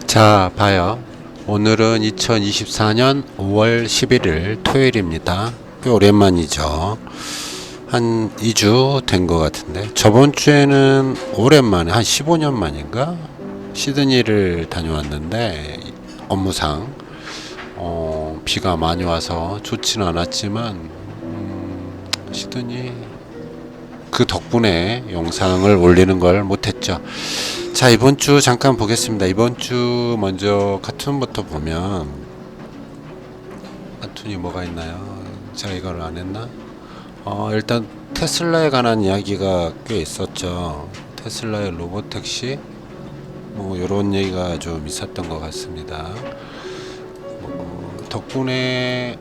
자, 봐요. 오늘은 2024년 5월 11일 토요일입니다. 꽤 오랜만이죠. 한 2주 된 것 같은데, 저번 주에는 오랜만에 한 15년 만인가 시드니를 다녀왔는데, 업무상 비가 많이 와서 좋지는 않았지만 시드니 그 덕분에 영상을 올리는 걸 못했죠. 자, 이번 주 잠깐 보겠습니다. 이번 주 먼저 카툰부터 보면, 카툰이 뭐가 있나요? 제가 이걸 안 했나? 일단 테슬라에 관한 이야기가 꽤 있었죠. 테슬라의 로보택시 뭐 이런 얘기가 좀 있었던 것 같습니다. 덕분에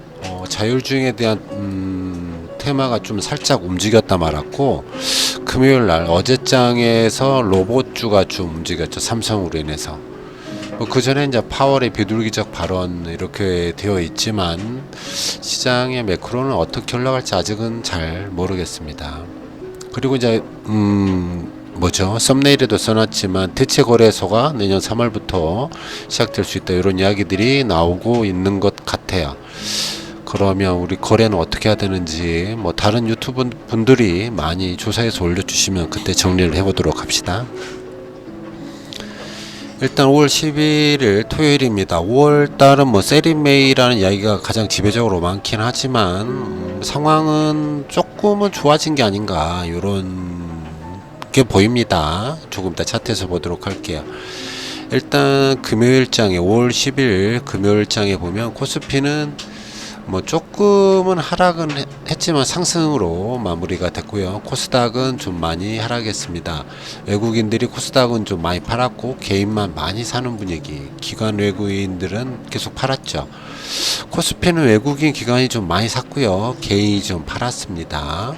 자율주행에 대한 테마가 좀 살짝 움직였다 말았고, 금요일날 어제장에서 로봇주가 좀 움직였죠. 삼성으로 인해서. 그 전에 이제 파월의 비둘기적 발언 이렇게 되어 있지만 시장의 매크로는 어떻게 올라갈지 아직은 잘 모르겠습니다. 그리고 이제 뭐죠? 썸네일에도 써놨지만 대체 거래소가 내년 3월부터 시작될 수 있다, 이런 이야기들이 나오고 있는 것 같아요. 그러면 우리 거래는 어떻게 해야 되는지 뭐 다른 유튜브 분들이 많이 조사해서 올려주시면 그때 정리를 해보도록 합시다. 일단 5월 11일 토요일입니다. 5월달은 뭐 세리메이라는 이야기가 가장 지배적으로 많긴 하지만 상황은 조금은 좋아진 게 아닌가, 이런 게 보입니다. 조금 이따 차트에서 보도록 할게요. 일단 금요일장에 5월 10일 금요일장에 보면 코스피는 뭐 조금은 하락은 했지만 상승으로 마무리가 됐고요. 코스닥은 좀 많이 하락했습니다. 외국인들이 코스닥은 좀 많이 팔았고 개인만 많이 사는 분위기, 기관 외국인들은 계속 팔았죠. 코스피는 외국인 기관이 좀 많이 샀고요, 개인이 좀 팔았습니다.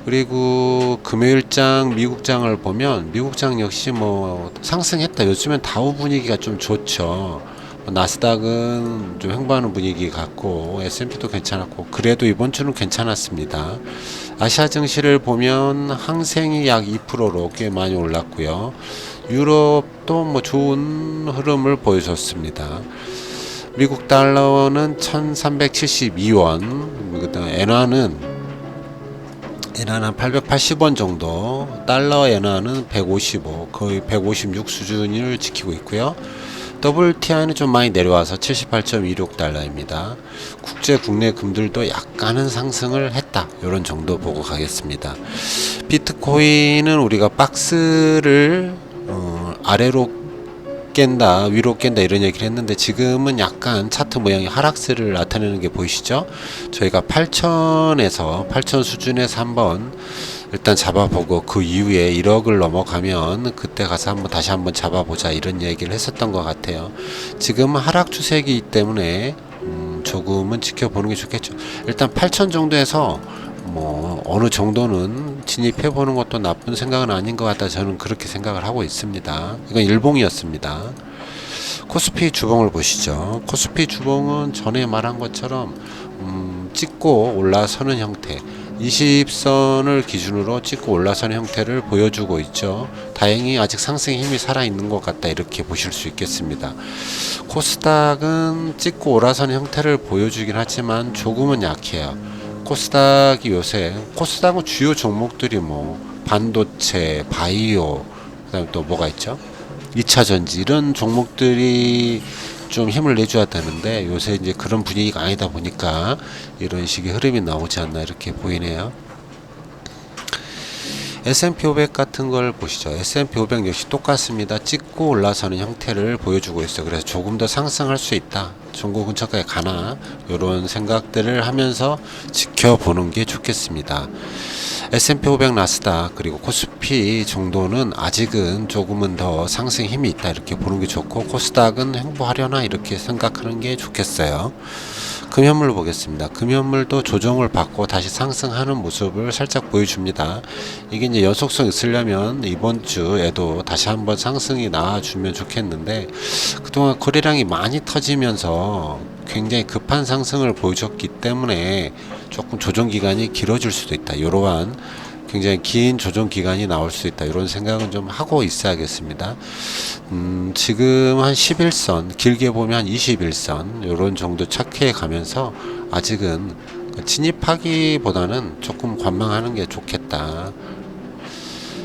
그리고 금요일장 미국장을 보면 미국장 역시 뭐 상승했다. 요즘엔 다우 분위기가 좀 좋죠. 나스닥은 좀 횡보하는 분위기 같고 S&P도 괜찮았고, 그래도 이번 주는 괜찮았습니다. 아시아 증시를 보면 항생이 약 2%로 꽤 많이 올랐고요. 유럽도 뭐 좋은 흐름을 보여줬습니다. 미국 달러는 1372원, 그다음 엔화는 한 880원 정도, 달러 엔화는 155, 거의 156 수준을 지키고 있고요. WTI는 좀 많이 내려와서 78.26달러입니다. 국내 금들도 약간은 상승을 했다, 이런 정도 보고 가겠습니다. 비트코인은 우리가 박스를 아래로 깬다, 위로 깬다, 이런 얘기를 했는데 지금은 약간 차트 모양이 하락세를 나타내는 게 보이시죠? 저희가 8,000 수준에서 한번 일단 잡아보고 그 이후에 1억을 넘어가면 그때 가서 다시 한번 잡아보자, 이런 얘기를 했었던 것 같아요. 지금은 하락 추세이기 때문에 조금은 지켜보는 게 좋겠죠. 일단 8,000 정도에서 뭐 어느 정도는 진입해 보는 것도 나쁜 생각은 아닌 것 같다, 저는 그렇게 생각을 하고 있습니다. 이건 일봉이었습니다. 코스피 주봉을 보시죠. 코스피 주봉은 전에 말한 것처럼 찍고 올라서는 형태, 20선을 기준으로 찍고 올라서는 형태를 보여주고 있죠. 다행히 아직 상승의 힘이 살아있는 것 같다, 이렇게 보실 수 있겠습니다. 코스닥은 찍고 올라서는 형태를 보여주긴 하지만 조금은 약해요. 코스닥이 요새, 코스닥은 주요 종목들이 뭐 반도체, 바이오, 그다음에 또 뭐가 있죠? 2차전지, 이런 종목들이 좀 힘을 내줘야 되는데 요새 이제 그런 분위기가 아니다 보니까 이런 식의 흐름이 나오지 않나, 이렇게 보이네요. S&P 500 같은 걸 보시죠. S&P 500 역시 똑같습니다. 찍고 올라서는 형태를 보여주고 있어요. 그래서 조금 더 상승할 수 있다, 종고 근처까지 가나, 이런 생각들을 하면서 지켜보는 게 좋겠습니다. S&P 500 나스닥 그리고 코스피 정도는 아직은 조금은 더 상승 힘이 있다, 이렇게 보는 게 좋고, 코스닥은 횡보하려나, 이렇게 생각하는 게 좋겠어요. 금연물 보겠습니다. 금연물도 조정을 받고 다시 상승하는 모습을 살짝 보여줍니다. 이게 이제 연속성 있으려면 이번 주에도 다시 한번 상승이 나와주면 좋겠는데, 그동안 거래량이 많이 터지면서 굉장히 급한 상승을 보여줬기 때문에 조금 조정 기간이 길어질 수도 있다, 이러한 굉장히 긴 조정 기간이 나올 수 있다. 이런 생각은 좀 하고 있어야겠습니다. 지금 한 11선, 길게 보면 한 21선, 이런 정도 착해 가면서 아직은 진입하기보다는 조금 관망하는 게 좋겠다.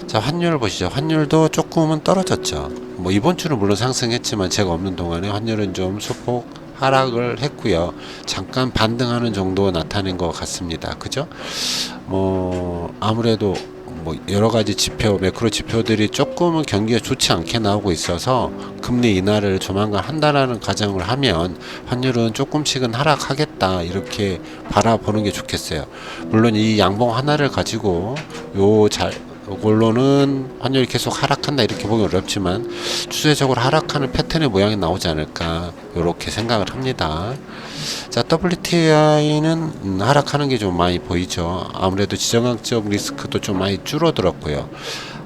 자, 환율 보시죠. 환율도 조금은 떨어졌죠. 뭐 이번 주는 물론 상승했지만 제가 없는 동안에 환율은 좀 소폭 하락을 했고요. 잠깐 반등하는 정도 나타낸 것 같습니다. 그죠? 뭐 아무래도 뭐 여러 가지 지표, 매크로 지표들이 조금은 경기가 좋지 않게 나오고 있어서 금리 인하를 조만간 한다라는 가정을 하면 환율은 조금씩은 하락하겠다 이렇게 바라보는 게 좋겠어요. 물론 이 양봉 하나를 가지고 이걸로는 환율이 계속 하락한다 이렇게 보기 어렵지만 추세적으로 하락하는 패턴의 모양이 나오지 않을까 이렇게 생각을 합니다. 자, WTI는 하락하는 게 좀 많이 보이죠. 아무래도 지정학적 리스크도 좀 많이 줄어들었고요.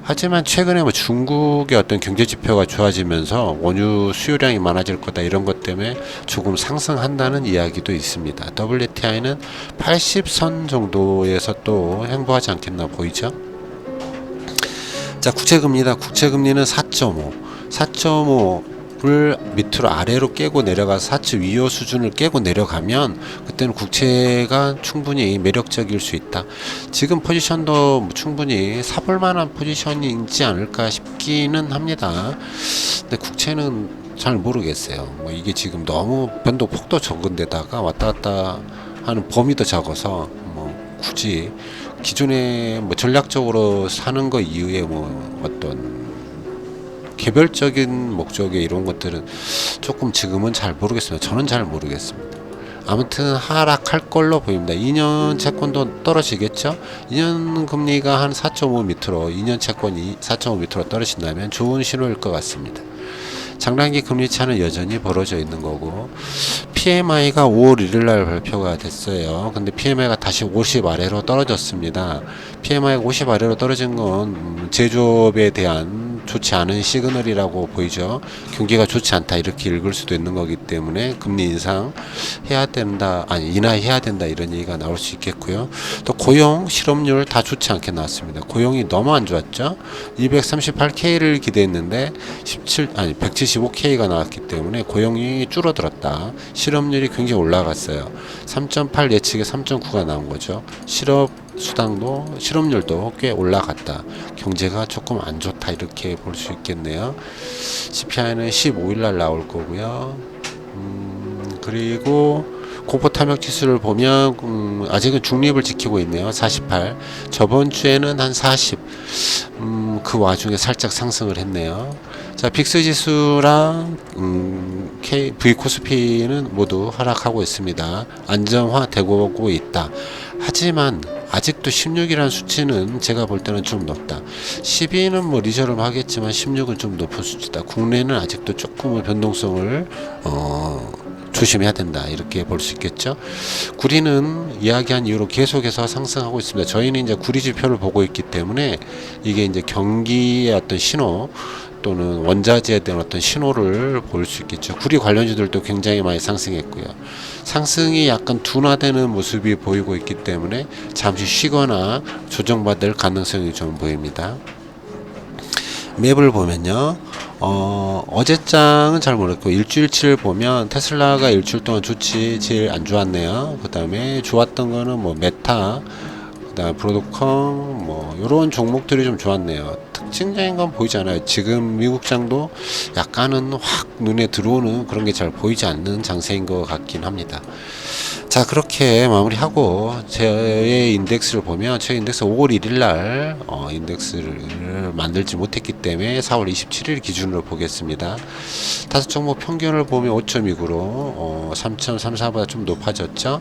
하지만 최근에 뭐 중국의 어떤 경제 지표가 좋아지면서 원유 수요량이 많아질 거다 이런 것 때문에 조금 상승한다는 이야기도 있습니다. WTI는 80선 정도에서 또 행보하지 않겠나 보이죠. 자, 국채금리다. 국채금리는 4.5를 밑으로 아래로 깨고 내려가서 4차 위로 수준을 깨고 내려가면 그때는 국채가 충분히 매력적일 수 있다. 지금 포지션도 충분히 사볼 만한 포지션이지 않을까 싶기는 합니다. 근데 국채는 잘 모르겠어요. 뭐 이게 지금 너무 변동 폭도 적은 데다가 왔다 갔다 하는 범위도 적어서 뭐 굳이 기존에 뭐 전략적으로 사는 거 이후에 뭐 어떤 개별적인 목적의 이런 것들은 조금 지금은 잘 모르겠습니다. 저는 잘 모르겠습니다. 아무튼 하락할 걸로 보입니다. 2년 채권도 떨어지겠죠? 2년 금리가 한 4.5 밑으로 2년 채권이 4.5 밑으로 떨어진다면 좋은 신호일 것 같습니다. 장단기 금리 차는 여전히 벌어져 있는 거고 PMI가 5월 1일 날 발표가 됐어요. 근데 PMI가 다시 50 아래로 떨어졌습니다. PMI가 50 아래로 떨어진 건 제조업에 대한 좋지 않은 시그널이라고 보이죠. 경기가 좋지 않다 이렇게 읽을 수도 있는 거기 때문에 금리 인상해야 된다, 아니 인하해야 된다 이런 얘기가 나올 수 있겠고요. 또 고용, 실업률 다 좋지 않게 나왔습니다. 고용이 너무 안 좋았죠. 238K를 기대했는데 175K가 나왔기 때문에 고용이 줄어들었다. 실업률이 굉장히 올라갔어요. 3.8 예측에 3.9가 나온 거죠. 실업률도 꽤 올라갔다. 경제가 조금 안 좋다 이렇게 볼 수 있겠네요. CPI는 15일 날 나올 거고요. 그리고 공포 탐욕 지수를 보면 아직은 중립을 지키고 있네요. 48. 저번 주에는 한 40. 그 와중에 살짝 상승을 했네요. 자, 빅스 지수랑 V 코스피는 모두 하락하고 있습니다. 안정화되고 있다. 하지만 아직도 16이라는 수치는 제가 볼 때는 좀 높다. 12는 뭐 리저룸 하겠지만 16은 좀 높은 수치다. 국내는 아직도 조금의 변동성을 조심해야 된다 이렇게 볼 수 있겠죠. 구리는 이야기한 이후로 계속해서 상승하고 있습니다. 저희는 이제 구리 지표를 보고 있기 때문에 이게 이제 경기의 어떤 신호 또는 원자재에 대한 어떤 신호를 볼 수 있겠죠. 구리 관련주들도 굉장히 많이 상승했고요. 상승이 약간 둔화되는 모습이 보이고 있기 때문에 잠시 쉬거나 조정받을 가능성이 좀 보입니다. 맵을 보면요. 어제장은 잘 모르겠고 일주일치를 보면 테슬라가 일주일 동안 좋지 제일 안 좋았네요. 그 다음에 좋았던 거는 뭐 메타, 그 다음 브로드컴 뭐 요런 종목들이 좀 좋았네요. 특징적인 건 보이지 않아요. 지금 미국장도 약간은 확 눈에 들어오는 그런 게 잘 보이지 않는 장세인 것 같긴 합니다. 자, 그렇게 마무리하고 제 인덱스를 보면 제 인덱스 5월 1일 날 인덱스를 만들지 못했기 때문에 4월 27일 기준으로 보겠습니다. 다섯 종목 평균을 보면 5.29로 3.34보다 좀 높아졌죠.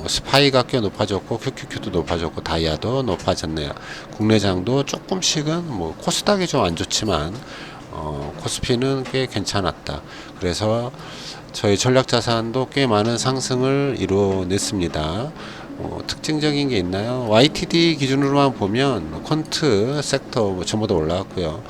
스파이가 꽤 높아졌고 QQQ도 높아졌고 다이아도 높아졌네요. 국내장도 조금씩은 뭐 코스닥이 좀 안 좋지만 코스피는 꽤 괜찮았다. 그래서 저희 전략자산도 꽤 많은 상승을 이루어냈습니다. 특징적인 게 있나요? YTD 기준으로만 보면 퀀트 섹터 뭐 전부 다 올라왔고요.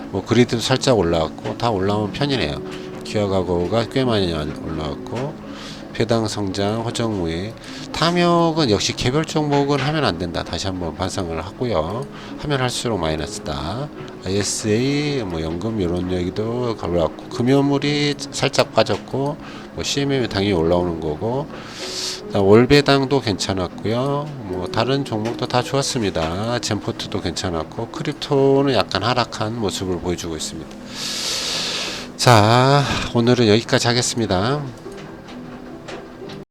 뭐 그리드도 살짝 올라왔고 다 올라온 편이네요. 기아가고가 꽤 많이 올라왔고 배당 성장, 허정무익, 탐욕은 역시 개별 종목은 하면 안 된다. 다시 한번 반성을 하고요. 하면 할수록 마이너스다. ISA, 뭐 연금 이런 얘기도 올라왔고, 금연물이 살짝 빠졌고, 뭐 CMM이 당연히 올라오는 거고, 월배당도 괜찮았고요. 뭐 다른 종목도 다 좋았습니다. 젠포트도 괜찮았고, 크립토는 약간 하락한 모습을 보여주고 있습니다. 자, 오늘은 여기까지 하겠습니다.